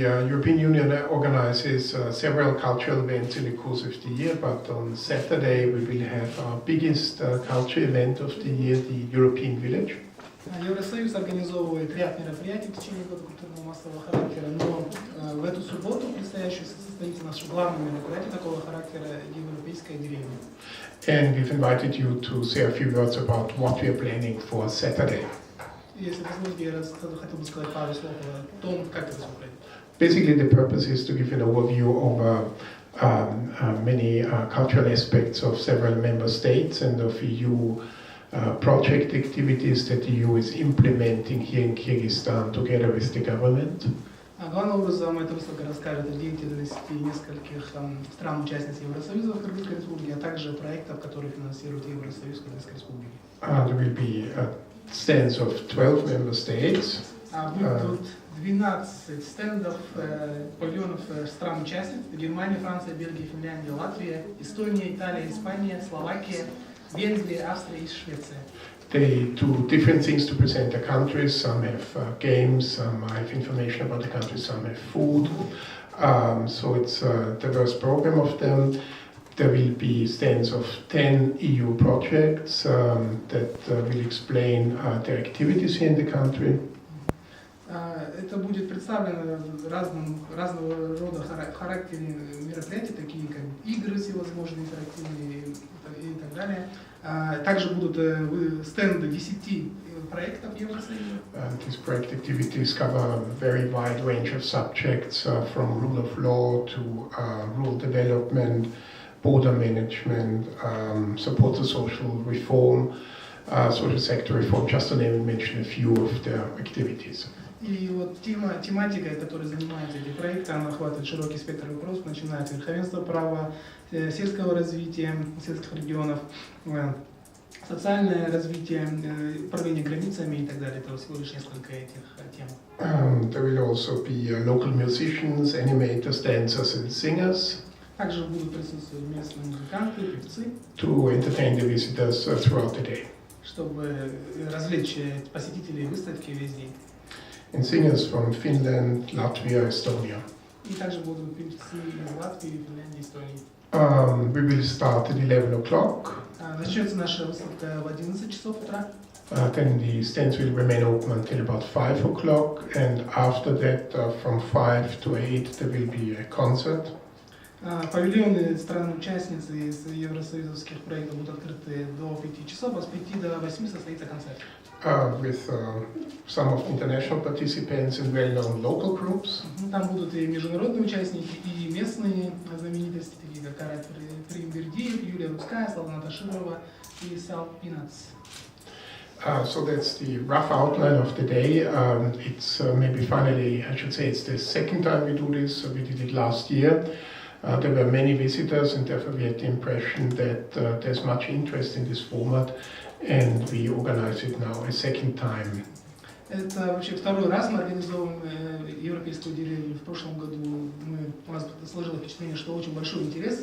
European Union organizes several cultural events in the course of the year, but on Saturday we will have our biggest cultural event of the year, the European Village. Евросоюз организовывает ряд мероприятий в течение года культурного массового характера, но в эту субботу предстоящую состоится наше главное мероприятие такого характера — Европейская деревня. And we've invited you to say a few words about what we are planning for Saturday. Если позволите, я хотел бы сказать пару слов о том, как это все пройдет. Basically, the purpose is to give an overview of many cultural aspects of several member states and of EU project activities that the EU is implementing here in Kyrgyzstan together with the government. Главным образом эта выставка расскажет о деятельности нескольких стран-участниц Евросоюза в Кыргызской республике, а также проектов, которые финансирует Евросоюз в Кыргызской республике. There will be stands of 12 member states. Будут 12 стендов павильонов стран-участниц: Германия, Франция, Бельгия, Финляндия, Латвия, Эстония, Италия, Испания, Словакия, Венгрия, Австрия и Швеция. They do different things to present their countries. Some have games, some have information about the countries, some have food. So it's a diverse program of them. There will be stands of 10 EU projects that will explain their activities here in the country. Это будет представлено в разного рода характере мероприятий, такие как игры всевозможные, интерактивные и так далее. Также будут стенды 10 проектов Евросоюза. These project activities cover a very wide range of subjects, from rule of law to rural development, border management, support to social reform, social sector reform, just to name and mention a few of their activities. И вот тематика, которой занимаются эти проекты, она охватывает широкий спектр вопросов, начиная от верховенства права, сельского развития, сельских регионов, социальное развитие, управление границами и так далее. Это всего лишь несколько этих тем. There will also be local musicians, animators, dancers and singers. Также будут присутствовать местные музыканты, певцы. To entertain the visitors throughout the day. Чтобы развлечь посетителей выставки весь день. And singers from Finland, Latvia, Estonia. И также будут певцы из Латвии, Финляндии, Эстонии. We will start at 11 o'clock. Начнется наша выставка в 11 часов утра. Then the stands will remain open until about 5 o'clock, and after that, from 5 to 8, there will be a concert. Павильоны стран-участницы из евросоюзовских проектов будут открыты до 5 часов, а с 5 до 8 состоится концерт. With some of the international participants and well-known local groups. Там будут и международные участники, и местные знаменитости, такие как Билдирди, Юлия Русская, Славна Таширова и салт-саанасы. So that's the rough outline of the day. It's maybe finally, I should say, it's the second time we do this. We did it last year. There were many visitors, and therefore we had the impression that there's much interest in this format, and we organize it now a second time. Это вообще второй раз мы организовываем европейскую деревню. В прошлом году у нас сложилось впечатление, что очень большой интерес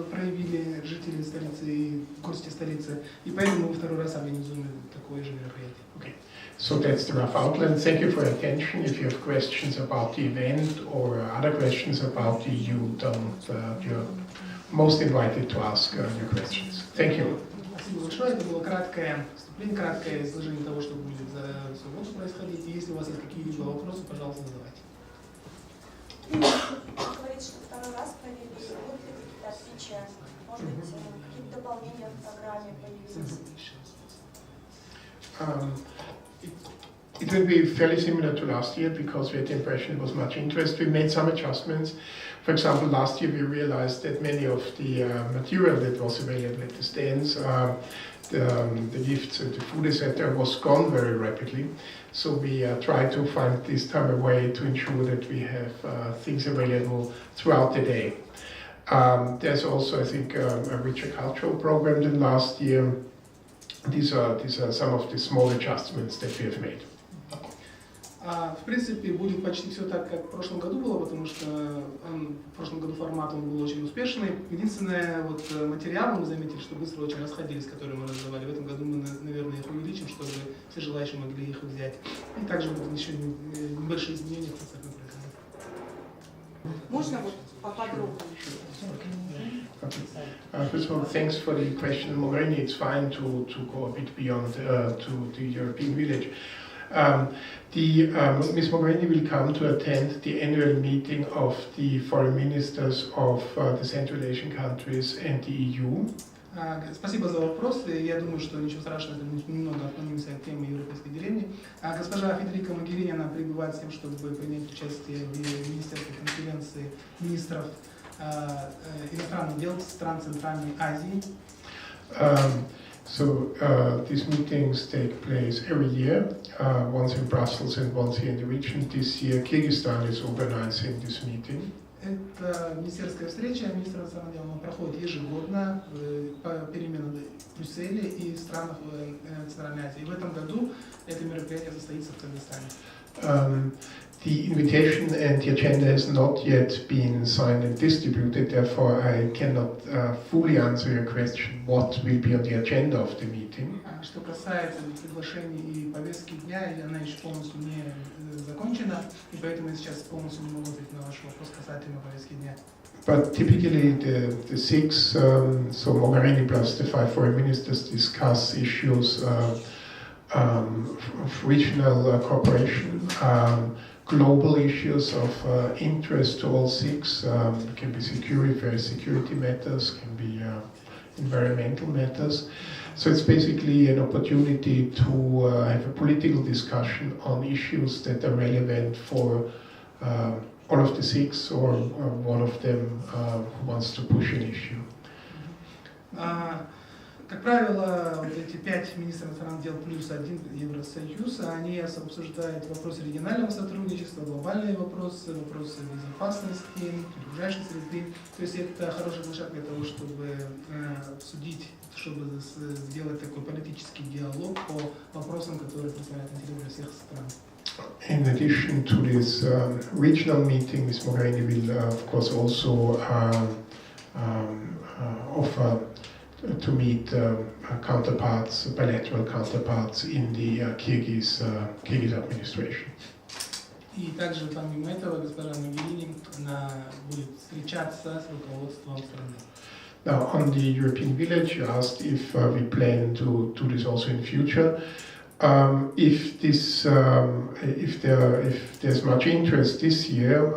проявили жители столицы и гости столицы, и поэтому мы второй раз организуем такое же мероприятие. Okay. So that's the rough outline. Thank you for your attention. If you have questions about the event or other questions about the EU, you're most invited to ask your questions. Thank you. Спасибо большое. Это было краткое вступление, краткое изложение того, что будет за субботу происходить. И если у вас есть какие-либо вопросы, пожалуйста, задавайте. Говорит, что второй раз провели. Будут ли какие-то отличия? Может быть, какие-то дополнения в программе появились? It will be fairly similar to last year because we had the impression there was much interest. We made some adjustments. For example, last year we realized that many of the material that was available at the stands, the gifts and the food, etc., was gone very rapidly. So we tried to find this time a way to ensure that we have things available throughout the day. There's also, I think, a richer cultural program than last year. These are some of the small adjustments that we have made. В принципе, будет почти все так, как в прошлом году было, потому что в прошлом году формат он был очень успешный. Единственное, вот материалы мы заметили, что быстро очень расходились, которые мы раздавали. В этом году мы, наверное, их увеличим, чтобы все желающие могли их взять. И также будут еще небольшие изменения в концертной программе. Можно вот поподробнее? First of all, thanks for the question, Mogherini. It's fine to go a bit beyond to the European village. Ms. Mogherini will come to attend the annual meeting of the foreign ministers of the Central Asian countries and the EU. Спасибо за вопрос. Я думаю, что ничего страшного, мы немного отклонимся от темы европейской деревни. Госпожа Федерика Могерини, она прибывает с тем, чтобы принять участие в Министерской конференции министров иностранных дел стран Центральной Азии. So these meetings take place every year, once in Brussels and once here in the region. This year, Kyrgyzstan is organizing this meeting. Эта министерская встреча министра иностранных дел проходит ежегодно переменно в Брюсселе и в странах Центральной Азии. В этом году это мероприятие состоится в Кыргызстане. The invitation and the agenda has not yet been signed and distributed, therefore I cannot fully answer your question, what will be on the agenda of the meeting. Что касается приглашений и повестки дня, она еще полностью не закончена, и поэтому я сейчас полностью не могу ответить на ваш вопрос касательно повестки дня. But typically the six, so Mogherini plus the 5 foreign ministers discuss issues of regional cooperation, global issues of interest to all six, can be security matters, can be environmental matters. So it's basically an opportunity to have a political discussion on issues that are relevant for all of the six or one of them who wants to push an issue. Как правило, вот эти 5 министров иностранных дел плюс 1 Евросоюз, они обсуждают вопросы регионального сотрудничества, глобальные вопросы, вопросы безопасности, окружающей среды. То есть это хорошая площадка для того, чтобы обсудить, чтобы сделать такой политический диалог по вопросам, которые представляют интерес всех стран. In addition to this regional meeting, Ms. Mogherini will, of course, also offer to meet counterparts, bilateral counterparts in the Kyrgyz administration. И также помимо этого госпожа Могерини будет встречаться с руководством страны. Now, on the European village, you asked if we plan to do this also in future. If there's much interest this year,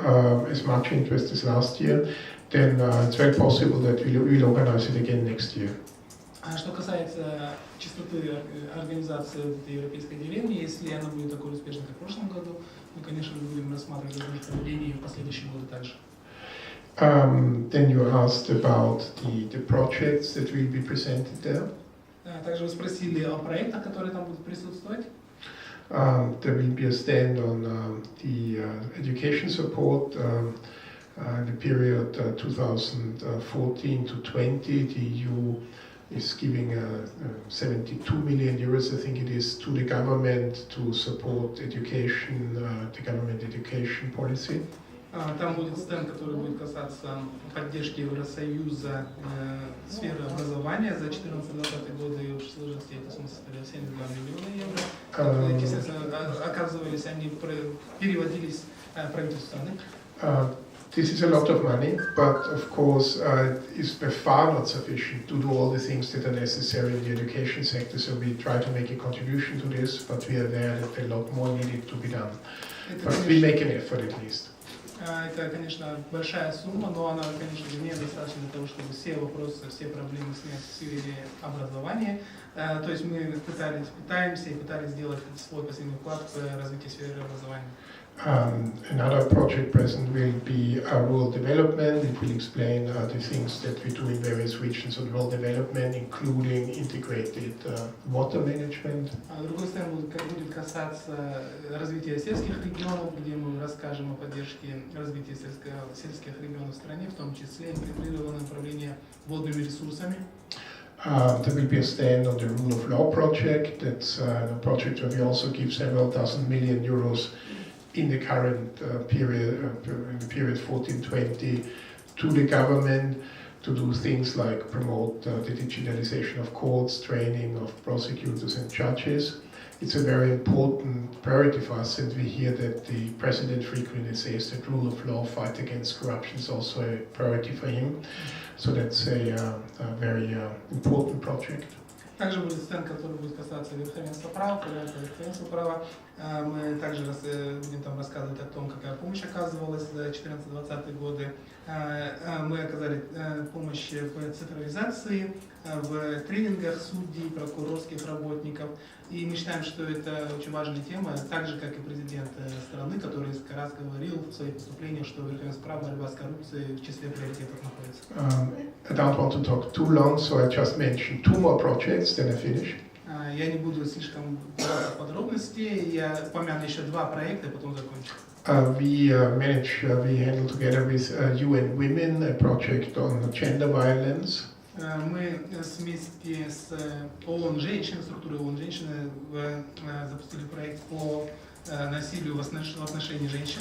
as much interest as last year, then it's very possible that we'll organize it again next year. Что касается частоты организации этой европейской деревни, если она будет такой успешной, как в прошлом году, мы, конечно, будем рассматривать возможность проведения в последующие годы также. Then you asked about the projects that will be presented there. Также вы спросили о проектах, которые там будут присутствовать. There will be a stand on the education support. In the period 2014 to 20, the EU is giving 72 million euros, I think it is, to the government to support education, the government education policy. Там будет стенд, который будет касаться поддержки Евросоюза сферы образования за 14-20 годы, и в общей сложности это сумма составляет 72 миллиона евро. Эти средства, оказывались, они переводились правительству страны. This is a lot of money, but of course it's by far not sufficient to do all the things that are necessary in the education sector, so we try to make a contribution to this, but we are aware that a lot more needed to be done. But we make an effort at least. Это, конечно, большая сумма, но она, конечно, недостаточна для того, чтобы все вопросы, все проблемы снять в сфере образования. То есть мы пытались сделать свой последний вклад в развитие сферы образования. Another project present will be rural development. It will explain the things that we do in various regions of rural development, including integrated water management. Другой стороны будет касаться развития сельских регионов, где мы расскажем о поддержке развития сельских регионов в стране, в том числе интегрированное управление водными ресурсами. There will be a stand on the rule of law project. That's a project where we also give several dozen million euros in the current period, in the period 14-20, to the government to do things like promote the digitalization of courts, training of prosecutors and judges, it's a very important priority for us, and we hear that the president frequently says that rule of law, fight against corruption is also a priority for him. So that's a very important project. Также будет сцена, которая будет касаться верховенства права, порядка верховенства права. Мы также будем там рассказывать о том, какая помощь оказывалась за 14-20 годы. Мы оказали помощь в цифровизации, в тренингах судей, прокурорских работников. И мы считаем, что это очень важная тема, так же, как и президент страны, который несколько раз говорил в своих выступлениях, что верховенство права, борьба с коррупцией в числе приоритетов находится. I don't want to talk too long, so I just mentioned 2 more projects, then I finish. Я не буду слишком вдаваться в подробности, я упомяну еще 2 проекта, и потом закончу. We handle together with UN Women a project on gender violence. Мы вместе с ООН женщины, структурой ООН женщины запустили проект по насилию в отношении женщин.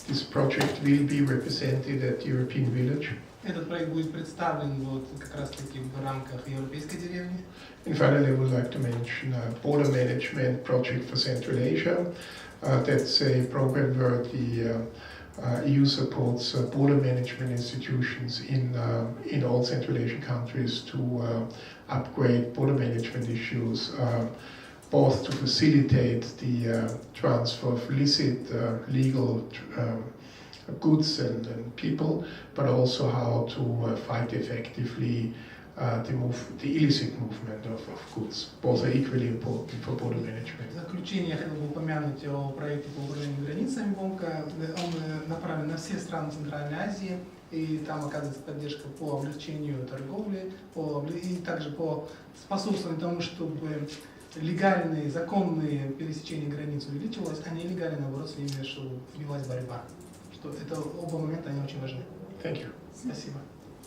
This project will be represented at the European Village. Этот проект будет представлен вот как раз таки в рамках европейской деревни. And finally, I would like to mention a border management project for Central Asia. That's a program where the EU supports border management institutions in all Central Asian countries to upgrade border management issues, both to facilitate the transfer of licit, legal goods and people, but also how to fight effectively the illicit movement of goods. Both are equally important for border management. В заключение я хотел бы упомянуть о проекте по управлению границами ВОМКа. Он направлен на все страны Центральной Азии, и там оказывается поддержка по облегчению торговли, и также по способствованию тому, чтобы легальные, законные пересечения границ увеличивалось, а нелегальные, наоборот, с ними велась борьба. Что это оба момента, они очень важны. Thank you. Спасибо.